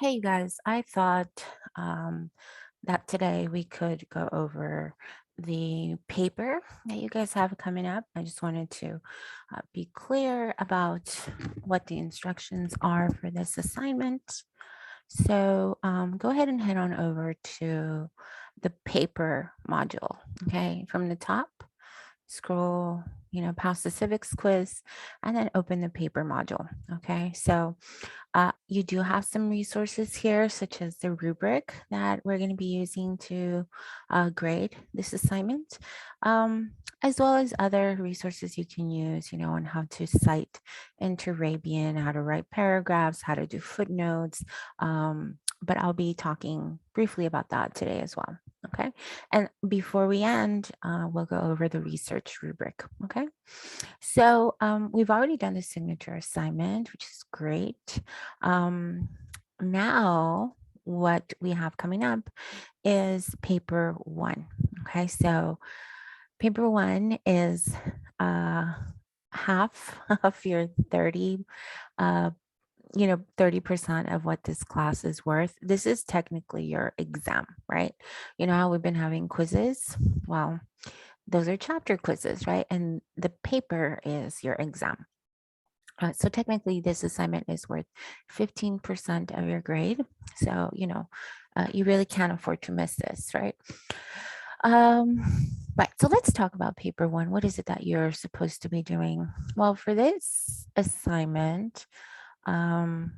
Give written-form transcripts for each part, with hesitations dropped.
Hey, you guys, I thought um, that today we could go over the paper that you guys have coming up. I just wanted to be clear about what the instructions are for this assignment. So go ahead and head on over to the paper module, okay, from the top. Scroll, past the civics quiz, and then open the paper module. Okay, so you do have some resources here, such as the rubric that we're going to be using to grade this assignment, as well as other resources you can use, on how to cite Interabian, how to write paragraphs, how to do footnotes. But I'll be talking briefly about that today as well. Okay. And before we end, we'll go over the research rubric. Okay. So we've already done the signature assignment, which is great. Um, Now, what we have coming up is paper one. Okay, so paper one is uh, half of your 30, 30% of what this class is worth. This is technically your exam, right? You know how we've been having quizzes? Well, those are chapter quizzes, right? And the paper is your exam. So technically, this assignment is worth 15% of your grade. So, you really can't afford to miss this, right? Um, right. So let's talk about paper one. What is it that you're supposed to be doing? Well, for this assignment, um,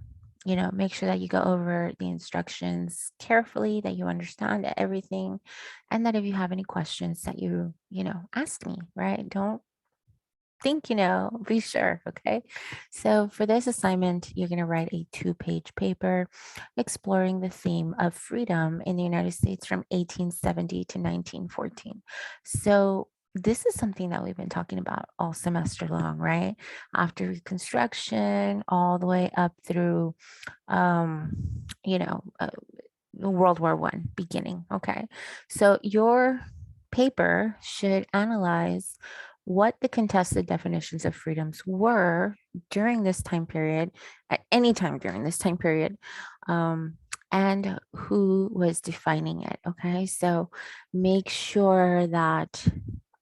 make sure that you go over the instructions carefully, that you understand everything, and that if you have any questions that ask me, right? Don't think be sure. Okay. So for this assignment, you're going to write a 2-page paper exploring the theme of freedom in the United States from 1870 to 1914. So this is something that we've been talking about all semester long, right? After Reconstruction, all the way up through, um, you know, uh, World War I beginning. Okay. So your paper should analyze what the contested definitions of freedoms were during this time period, at any time during this time period, and who was defining it. Okay. So make sure that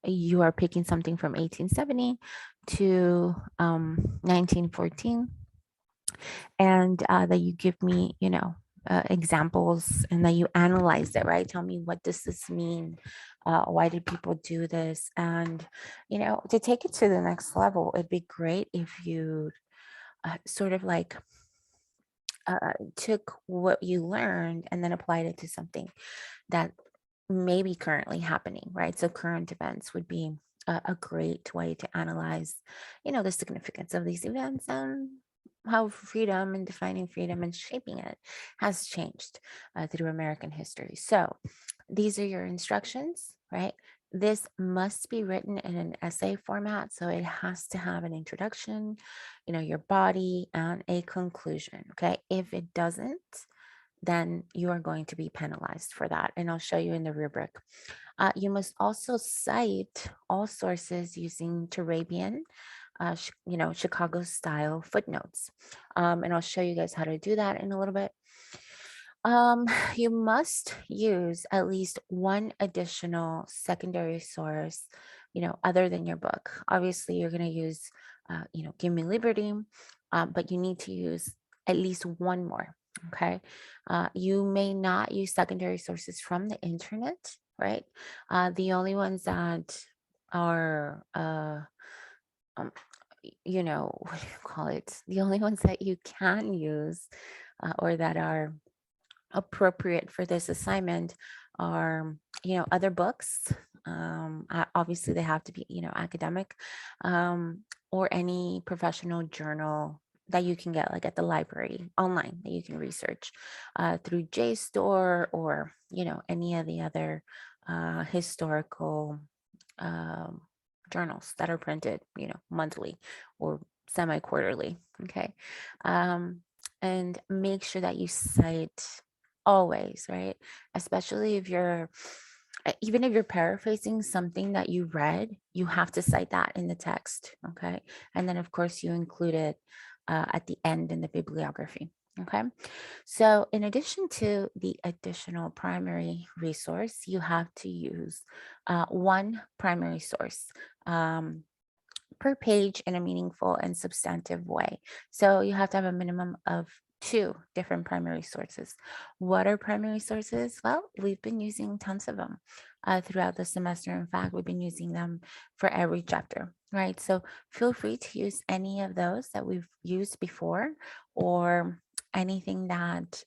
you are picking something from 1870 to 1914, and that you give me, examples, and that you analyze it, right? Tell me, what does this mean? Why did people do this? And, to take it to the next level, it'd be great if you sort of like took what you learned and then applied it to something that may be currently happening, right? So current events would be a great way to analyze, the significance of these events and how freedom and defining freedom and shaping it has changed through American history. So these are your instructions, right? This must be written in an essay format. So it has to have an introduction, your body, and a conclusion. Okay. If it doesn't, then you are going to be penalized for that. And I'll show you in the rubric. You must also cite all sources using Turabian, Chicago style footnotes. And I'll show you guys how to do that in a little bit. Um, you must use at least one additional secondary source, other than your book. Obviously, you're going to use, Give Me Liberty, but you need to use at least one more. Okay. You may not use secondary sources from the internet, right? The only ones that are, um, what do you call it? The only ones that you can use or that are appropriate for this assignment are, other books. Obviously, they have to be, academic, or any professional journal that you can get, like at the library online, that you can research through JSTOR, or any of the other historical um, journals that are printed, monthly or semi-quarterly. Okay. Um, and make sure that you cite always, right? Especially if you're, even if you're paraphrasing something that you read, you have to cite that in the text. Okay. And then, of course, you include it at the end in the bibliography. Okay. So, in addition to the additional primary resource, you have to use one primary source. Um, per page in a meaningful and substantive way. So you have to have a minimum of two different primary sources. What are primary sources? Well, we've been using tons of them throughout the semester. In fact, we've been using them for every chapter, right? So feel free to use any of those that we've used before or anything that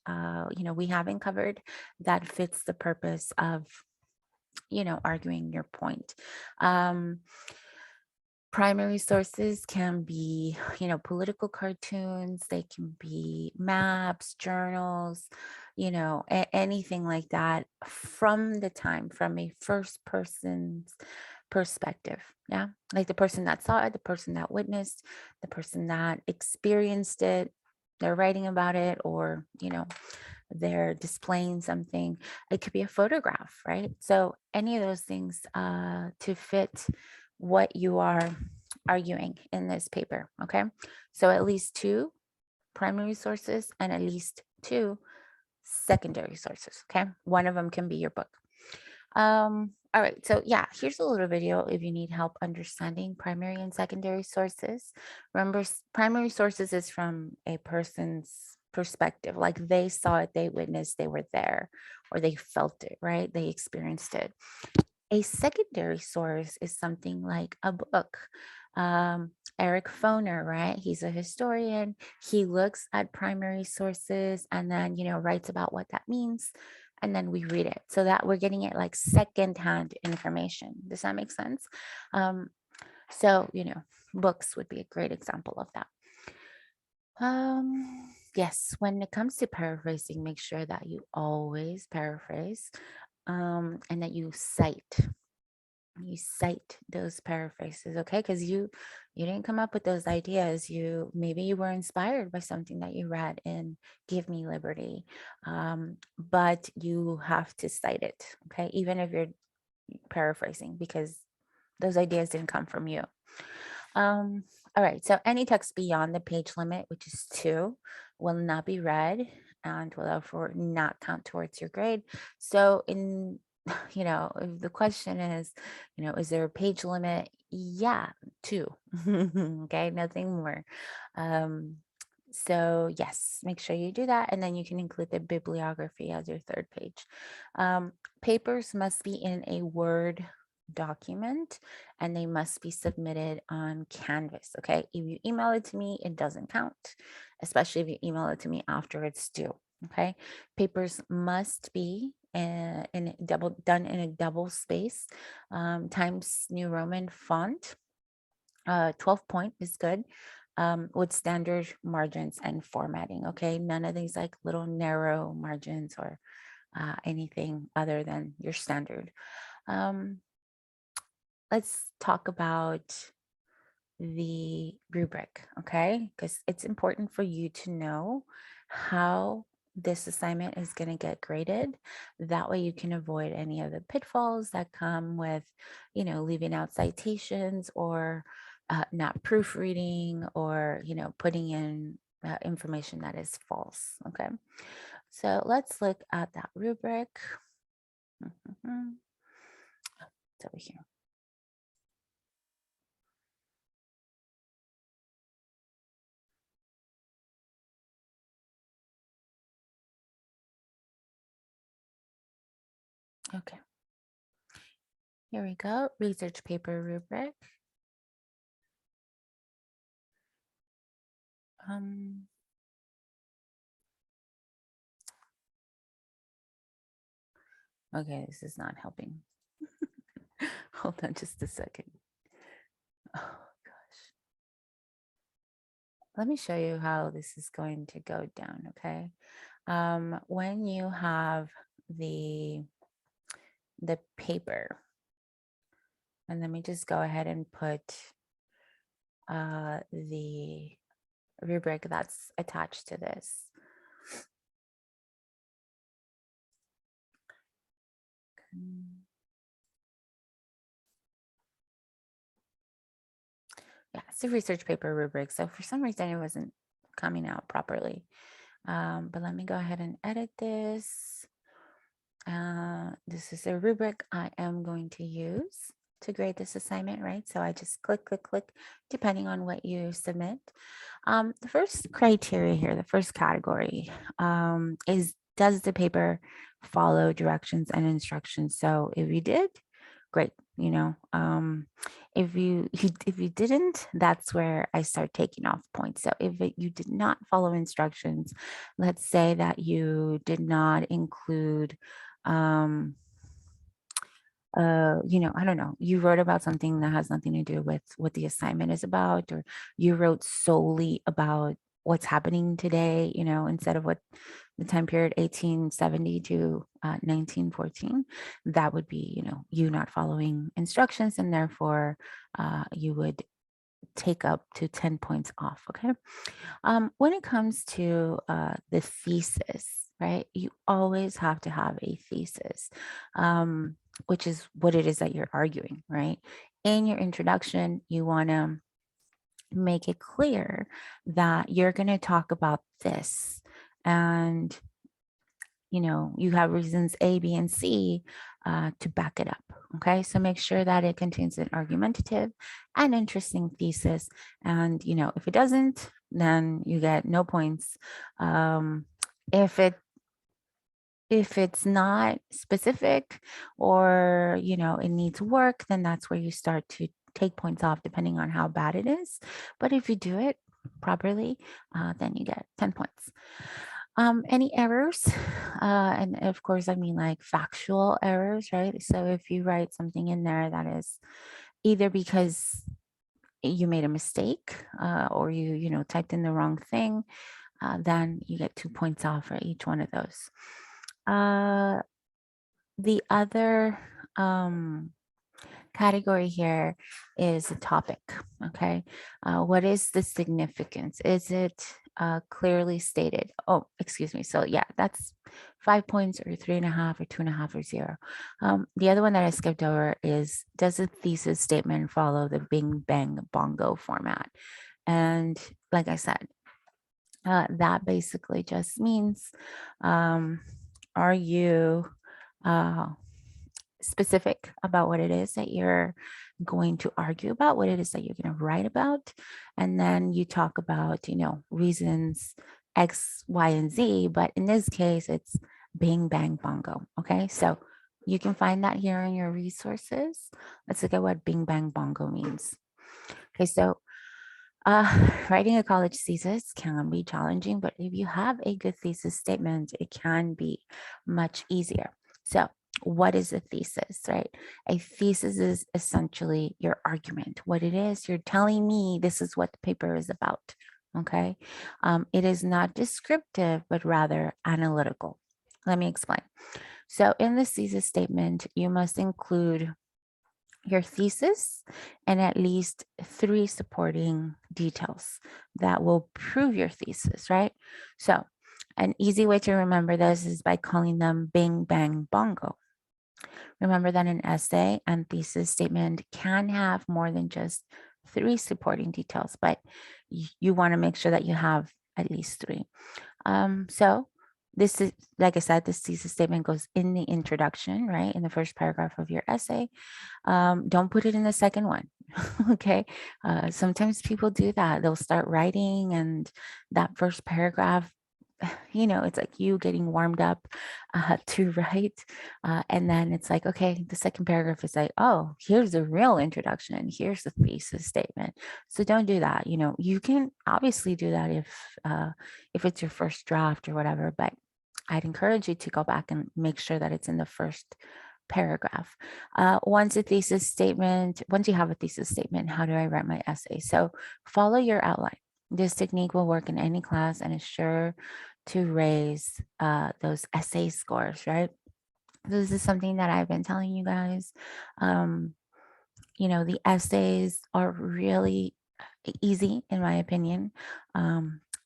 we haven't covered that fits the purpose of arguing your point. um, Primary sources can be, political cartoons, they can be maps, journals, anything like that from a first person's perspective. Yeah. Like the person that saw it, the person that witnessed, the person that experienced it, they're writing about it, or, they're displaying something. It could be a photograph, right? So any of those things to fit what you are arguing in this paper. Okay. So at least two primary sources and at least two secondary sources. Okay. One of them can be your book. All right. So yeah, here's a little video if you need help understanding primary and secondary sources. Remember, primary sources is from a person's perspective. Like they saw it, they witnessed, they were there, or they felt it, right? They experienced it. A secondary source is something like a book. Eric Foner, right? He's a historian. He looks at primary sources and then, writes about what that means. And then we read it so that we're getting it like secondhand information. Does that make sense? Um, so, books would be a great example of that. Yes, when it comes to paraphrasing, make sure that you always paraphrase and that you cite those paraphrases, okay? Because you didn't come up with those ideas. Maybe you were inspired by something that you read in Give Me Liberty, but you have to cite it, okay? Even if you're paraphrasing, because those ideas didn't come from you. All right, so any text beyond the page limit, which is 2, will not be read and will therefore not count towards your grade. So if the question is, is there a page limit? Yeah, 2. Okay, nothing more. So yes, make sure you do that, and then you can include the bibliography as your third page. Papers must be in a Word document and they must be submitted on Canvas. Okay. If you email it to me, it doesn't count, especially if you email it to me after it's due. Okay. Papers must be done in a double space, Times New Roman font. 12 point is good. With standard margins and formatting. Okay. None of these like little narrow margins or anything other than your standard. Um, let's talk about the rubric, okay? Because it's important for you to know how this assignment is going to get graded. That way you can avoid any of the pitfalls that come with, leaving out citations or not proofreading or, putting in information that is false, okay? So let's look at that rubric. Mhm. It's over here. Okay. Here we go. Research paper rubric. Okay, this is not helping. Hold on just a second. Oh gosh. Let me show you how this is going to go down, okay? When you have the paper, and let me just go ahead and put the rubric that's attached to this. Yeah, it's a research paper rubric. So for some reason it wasn't coming out properly. But let me go ahead and edit this. This is a rubric I am going to use to grade this assignment, right? So I just click, click, click, depending on what you submit. The first criteria here, the first category is, does the paper follow directions and instructions? So if you did, great. If you didn't, that's where I start taking off points. So if you did not follow instructions, let's say that you did not include um I don't know, you wrote about something that has nothing to do with what the assignment is about, or you wrote solely about what's happening today, instead of what the time period 1870 to 1914. That would be, you not following instructions, and therefore you would take up to 10 points off. Okay. When it comes to the thesis, right, you always have to have a thesis, which is what it is that you're arguing, right? In your introduction, you want to make it clear that you're going to talk about this. And you have reasons A, B, and C to back it up. Okay, so make sure that it contains an argumentative and interesting thesis. And if it doesn't, then you get no points. If it's not specific, or it needs work, then that's where you start to take points off, depending on how bad it is. But if you do it properly, then you get 10 points. Any errors, and of course, I mean like factual errors, right? So if you write something in there that is either because you made a mistake, or you typed in the wrong thing, then you get 2 points off for each one of those. The other category here is a topic. Okay. What is the significance? Is it clearly stated? Oh, excuse me. So yeah, that's 5 points, or 3.5, or 2.5, or 0. The other one that I skipped over is, does the thesis statement follow the Bing Bang Bongo format? And like I said, that basically just means, are you specific about what it is that you're going to argue about, what it is that you're going to write about? And then you talk about, reasons X, Y, and Z. But in this case, it's Bing Bang Bongo. Okay. So you can find that here in your resources. Let's look at what Bing Bang Bongo means. Okay. So writing a college thesis can be challenging, but if you have a good thesis statement, it can be much easier. So, what is a thesis, right? A thesis is essentially your argument. What it is, you're telling me this is what the paper is about. Okay. It is not descriptive, but rather analytical. Let me explain. So, in the thesis statement, you must include your thesis and at least 3 supporting details that will prove your thesis, right? So, an easy way to remember this is by calling them Bing Bang Bongo. Remember that an essay and thesis statement can have more than just 3 supporting details, but you want to make sure that you have at least 3. So this is, like I said, this thesis statement goes in the introduction, right? In the first paragraph of your essay. Don't put it in the second one. Okay. Sometimes people do that. They'll start writing, and that first paragraph, it's like you getting warmed up to write. And then it's like, okay, the second paragraph is like, oh, here's the real introduction. Here's the thesis statement. So don't do that. You can obviously do that if it's your first draft or whatever, but I'd encourage you to go back and make sure that it's in the first paragraph. Once you have a thesis statement, how do I write my essay? So follow your outline. This technique will work in any class and is sure to raise those essay scores, right? This is something that I've been telling you guys. The essays are really easy, in my opinion,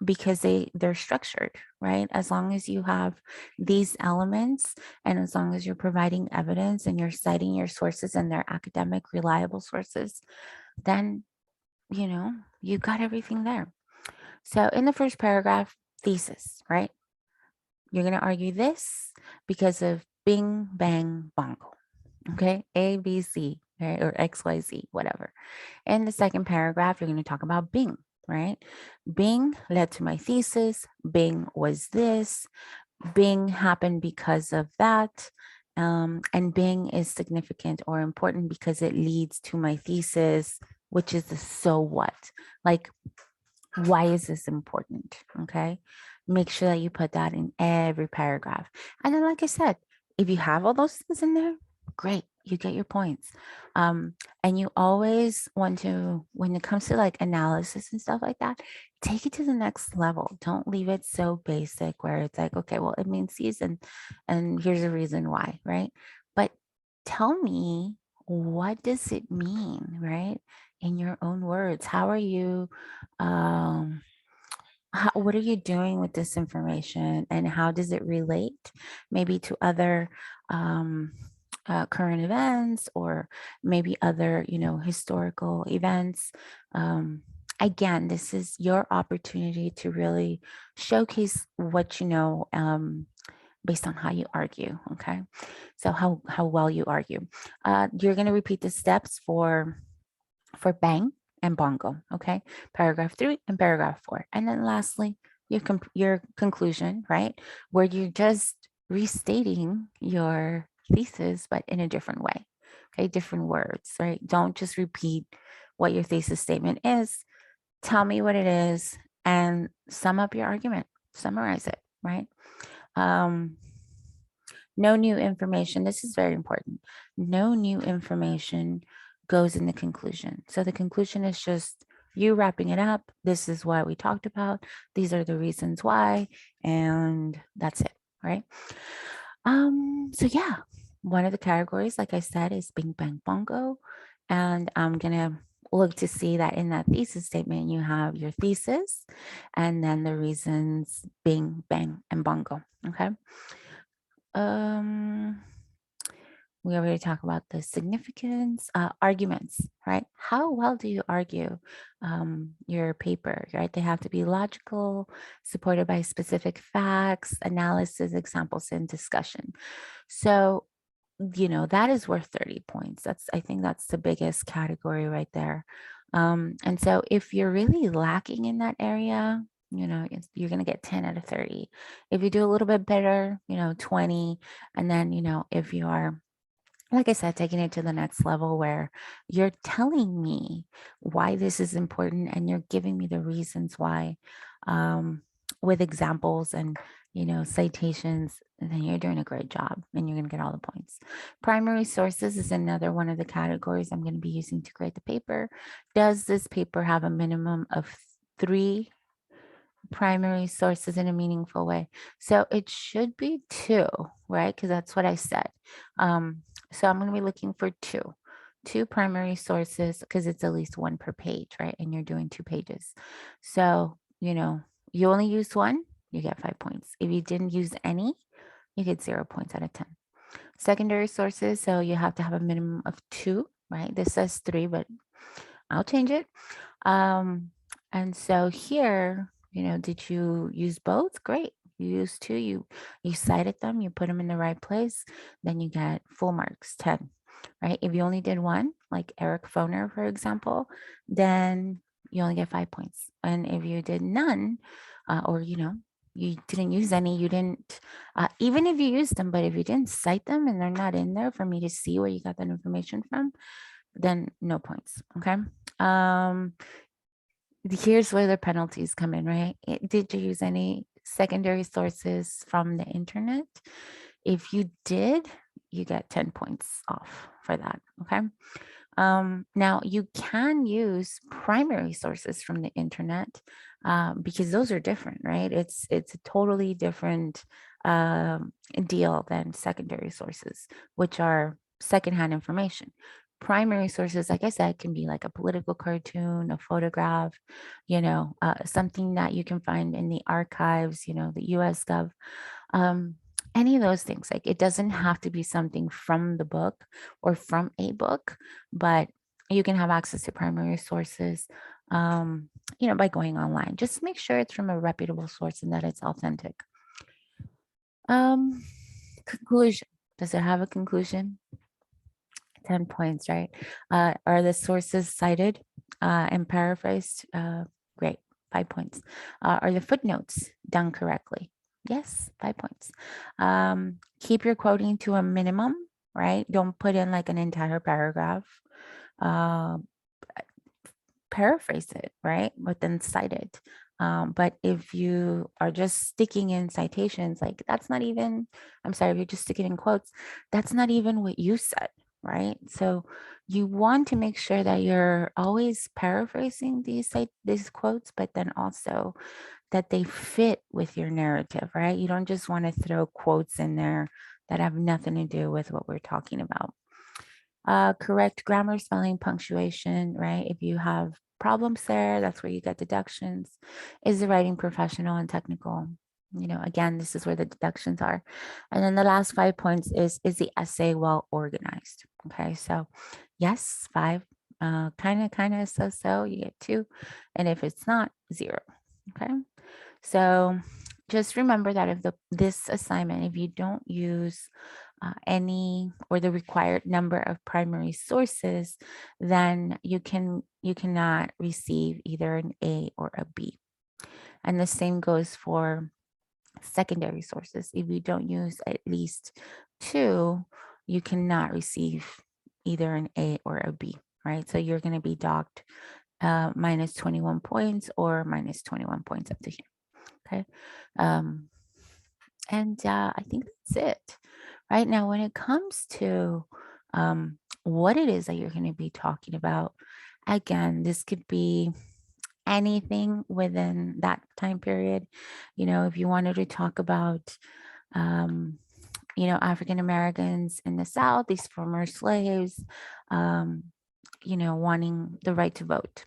because they're structured, right? As long as you have these elements, and as long as you're providing evidence and you're citing your sources and they're academic, reliable sources, then you got everything there. So in the first paragraph, thesis, right? You're going to argue this because of bing, bang, bongo. Okay. A, B, C, right? Or X, Y, Z, whatever. In the second paragraph, you're going to talk about Bing, right? Bing led to my thesis. Bing was this. Bing happened because of that. And Bing is significant or important because it leads to my thesis, which is the so what. Like, why is this important? Okay. Make sure that you put that in every paragraph. And then, like I said, if you have all those things in there, great, you get your points. And you always want to, when it comes to like analysis and stuff like that, take it to the next level. Don't leave it so basic where it's like, okay, well, it means season, and here's a reason why, right? But tell me, what does it mean, right? In your own words. How are you um what are you doing with this information, and how does it relate maybe to other um current events, or maybe other, historical events? Again, this is your opportunity to really showcase what you know, based on how you argue. Okay, so how well you argue. You're going to repeat the steps for bang and bongo. Okay, paragraph 3 and paragraph 4, and then lastly your conclusion, right, where you're just restating your thesis but in a different way. Okay, different words, right? Don't just repeat what your thesis statement is. Tell me what it is and sum up your argument, summarize it, right? um no new information. This is very important. No new information goes in the conclusion. So the conclusion is just you wrapping it up. This is what we talked about. These are the reasons why, and that's it, right? So yeah, one of the categories, like I said, is Bing Bang Bongo. And I'm gonna look to see that in that thesis statement, you have your thesis and then the reasons Bing, Bang, and Bongo. Okay. Um, we already talked about the significance, arguments, right? How well do you argue your paper, right? They have to be logical, supported by specific facts, analysis, examples, and discussion. So, that is worth 30 points. I think that's the biggest category right there. And so if you're really lacking in that area, you're going to get 10 out of 30. If you do a little bit better, 20. And then, if you are, like I said, taking it to the next level where you're telling me why this is important and you're giving me the reasons why, with examples and citations, then you're doing a great job and you're going to get all the points. Primary sources is another one of the categories I'm going to be using to grade the paper. Does this paper have a minimum of 3 primary sources in a meaningful way? So it should be 2, right? Because that's what I said. So I'm going to be looking for two primary sources, because it's at least 1 per page, right? And you're doing 2 pages. So, you only used 1, you get 5 points. If you didn't use any, you get 0 points out of 10. Secondary sources, so you have to have a minimum of 2, right? This says 3, but I'll change it. And so here, did you use both? Great. You used 2, you cited them, you put them in the right place, then you get full marks, 10, right? If you only did 1, like Eric Foner, for example, then you only get 5 points. And if you did none, or you didn't use any, you didn't, even if you used them, but if you didn't cite them and they're not in there for me to see where you got that information from, then no points. Okay. Here's where the penalties come in, right? Did you use any secondary sources from the internet? If you did, you get 10 points off for that. Okay. Now you can use primary sources from the internet, because those are different, right? It's a totally different deal than secondary sources, which are secondhand information. Primary sources, like I said, can be like a political cartoon, a photograph, something that you can find in the archives, the US Gov, any of those things. Like, it doesn't have to be something from the book or from a book, but you can have access to primary sources. by going online. Just make sure it's from a reputable source and that it's authentic. Um, Conclusion. Does it have a conclusion? 10 points, right? Are the sources cited and paraphrased? Great, 5 points. Are the footnotes done correctly? Yes, 5 points. Keep your quoting to a minimum, right? Don't put in like an entire paragraph. Uh, Paraphrase it, right? But then cite it. But if you are just sticking in citations, like that's not even, I'm sorry, if you're just sticking in quotes, that's not even what you said, right? So you want to make sure that you're always paraphrasing these quotes, but then also that they fit with your narrative, right? You don't just want to throw quotes in there that have nothing to do with what we're talking about. Correct grammar, spelling, punctuation, right? If you have problems there, that's where you get deductions. Is the writing professional and technical? Again, this is where the deductions are. And then the last 5 points is the essay well organized? Okay, so yes, 5, kind of, so, you get 2. And if it's not, 0. Okay, so just remember that if this assignment, if you don't use any or the required number of primary sources, then you cannot receive either an A or a B. And the same goes for secondary sources. If you don't use at least 2, you cannot receive either an A or a B, right? So you're going to be docked minus 21 points or minus 21 points up to here. Okay. Um, and I think that's it. Right now, when it comes to what it is that you're going to be talking about, again, this could be anything within that time period. If you wanted to talk about, African Americans in the South, these former slaves, wanting the right to vote,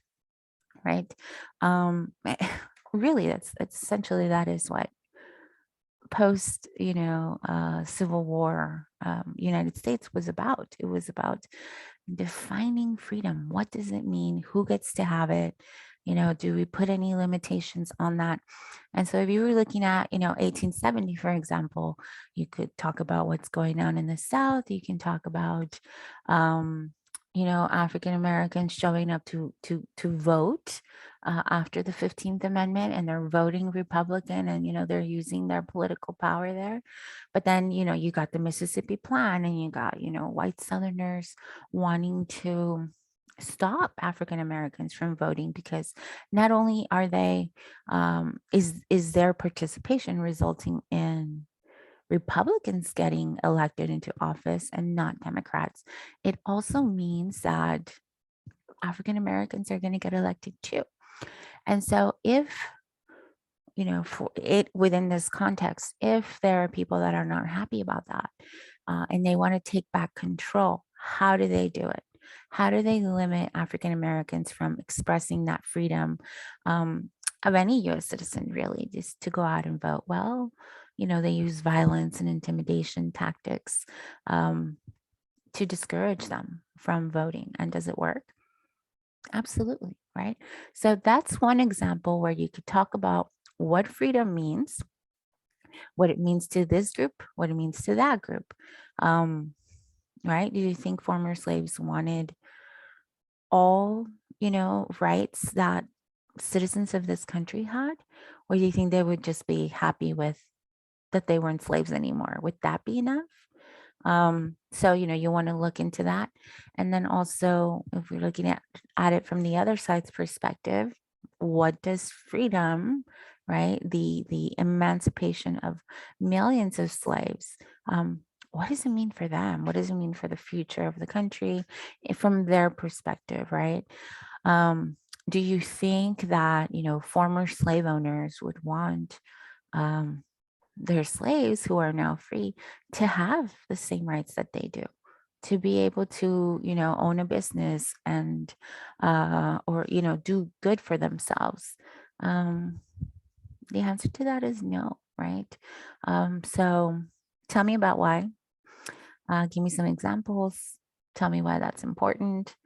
right? Really, that's essentially that is what post Civil War United States was about. It was about defining freedom. What does it mean? Who gets to have it? Do we put any limitations on that? And so if you were looking at 1870, for example, you could talk about what's going on in the South. You can talk about African Americans showing up to vote after the 15th Amendment, and they're voting Republican, and they're using their political power there. But then you got the Mississippi Plan, and you got white Southerners wanting to stop African Americans from voting, because not only are they is their participation resulting in Republicans getting elected into office and not Democrats, it also means that African Americans are going to get elected too. And so if for it within this context, if there are people that are not happy about that and they want to take back control, how do they do it? How do they limit African Americans from expressing that freedom of any US citizen, really, just to go out and vote? Well, they use violence and intimidation tactics to discourage them from voting. And does it work? Absolutely, right? So that's one example where you could talk about what freedom means, what it means to this group, what it means to that group. Right? Do you think former slaves wanted all, rights that citizens of this country had? Or do you think they would just be happy with that they weren't slaves anymore? Would that be enough? So you want to look into that. And then also, if we're looking at it from the other side's perspective, what does freedom, right, the emancipation of millions of slaves, what does it mean for them? What does it mean for the future of the country from their perspective, right? Do you think that former slave owners would want their slaves who are now free to have the same rights that they do, to be able to own a business and or do good for themselves? um the answer to that is no, right? So tell me about why. Give me some examples. Tell me why that's important.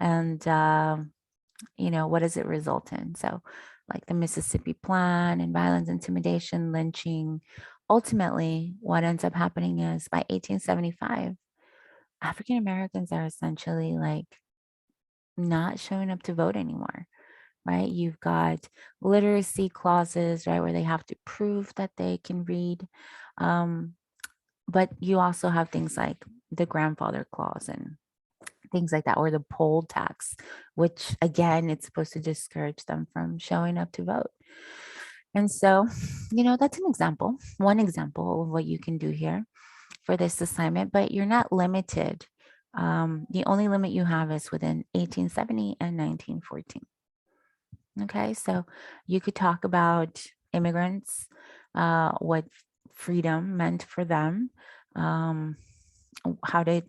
And what does it result in? So, like the Mississippi Plan and violence, intimidation, lynching. Ultimately, what ends up happening is by 1875, African Americans are essentially like not showing up to vote anymore, right? You've got literacy clauses, right, where they have to prove that they can read. Um, but you also have things like the grandfather clause and things like that, or the poll tax, which again, it's supposed to discourage them from showing up to vote. And so, that's an example, one example of what you can do here for this assignment, but you're not limited. The only limit you have is within 1870 and 1914. Okay, so you could talk about immigrants, what freedom meant for them. Um, how did,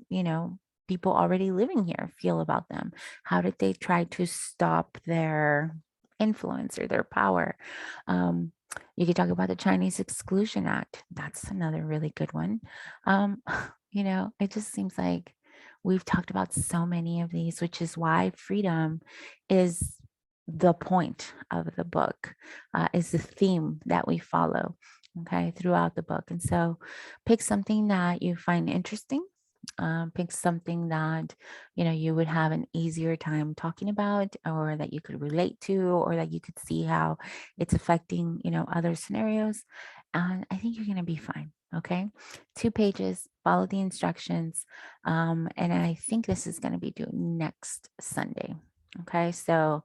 people already living here feel about them? How did they try to stop their influence or their power? Um, you could talk about the Chinese Exclusion Act. That's another really good one. Um, it just seems like we've talked about so many of these, which is why freedom is the point of the book, is the theme that we follow, okay, throughout the book. And so pick something that you find interesting. Pick something that you would have an easier time talking about, or that you could relate to, or that you could see how it's affecting other scenarios, and I think you're going to be fine. Okay, 2 pages, follow the instructions, and I think this is going to be due next Sunday. Okay, so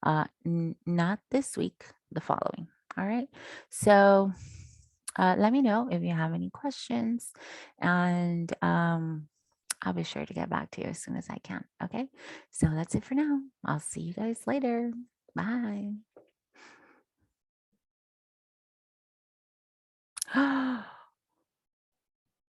not this week, the following. All right. So let me know if you have any questions, and I'll be sure to get back to you as soon as I can. Okay. So that's it for now. I'll see you guys later. Bye.